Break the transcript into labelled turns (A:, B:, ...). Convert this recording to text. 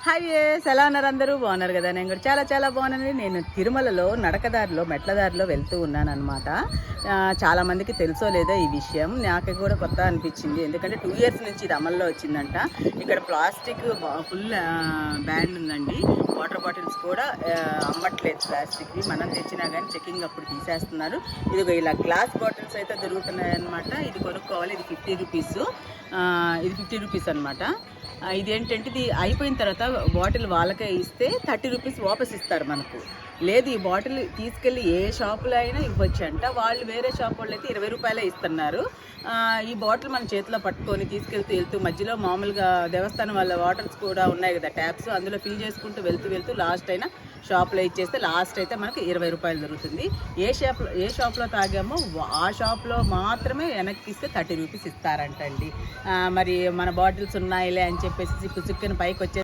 A: Hi ఎలా ఉన్నారు? అందరూ బాగున్నారు కదా? నేను కూడా చాలా చాలా బాగున్నాను. నేను తిరుమలలో నడకదారిలో మెట్లదారిలో వెళ్తూ ఉన్నాను అనమాట. చాలామందికి తెలుసో లేదో ఈ విషయం, నాకు కూడా కొత్త అనిపించింది. ఎందుకంటే 2 years నుంచి ఇది అమల్లో వచ్చిందంట. ఇక్కడ ప్లాస్టిక్ ఫుల్ బ్యాన్ ఉందండి. వాటర్ బాటిల్స్ కూడా అమ్మట్లేదు ప్లాస్టిక్వి. మనం తెచ్చినా కానీ చెకింగ్ అప్పుడు తీసేస్తున్నారు. ఇదిగో ఇలా గ్లాస్ బాటిల్స్ అయితే దొరుకుతున్నాయి అనమాట. ఇది కొనుక్కోవాలి. ఇది 50 రూపీస్. ఇది 50 రూపీస్ అనమాట. ఇదేంటంటే ఇది అయిపోయిన తర్వాత బాటిల్ వాళ్ళకే ఇస్తే 30 రూపీస్ వాపస్ ఇస్తారు మనకు. లేదు ఈ బాటిల్ తీసుకెళ్ళి ఏ షాపులో అయినా ఇవ్వచ్చు అంట. వాళ్ళు వేరే షాప్ వాళ్ళు అయితే 20 రూపాయలే ఇస్తున్నారు. ఈ బాటిల్ మన చేతిలో పట్టుకొని వెళ్తూ మధ్యలో మామూలుగా దేవస్థానం వాళ్ళ వాటర్స్ కూడా ఉన్నాయి కదా, ట్యాప్స్, అందులో ఫిల్ చేసుకుంటూ వెళ్తూ లాస్ట్ అయినా షాప్లో ఇచ్చేస్తే లాస్ట్ అయితే మనకి 20 రూపాయలు దొరుకుతుంది. ఏ షాప్లో తాగామో ఆ షాప్లో మాత్రమే వెనక్కి ఇస్తే 30 రూపీస్ ఇస్తారంటండి. మరి మన బాటిల్స్ ఉన్నాయిలే అని చెప్పేసి పుసుక్కుని పైకి వచ్చే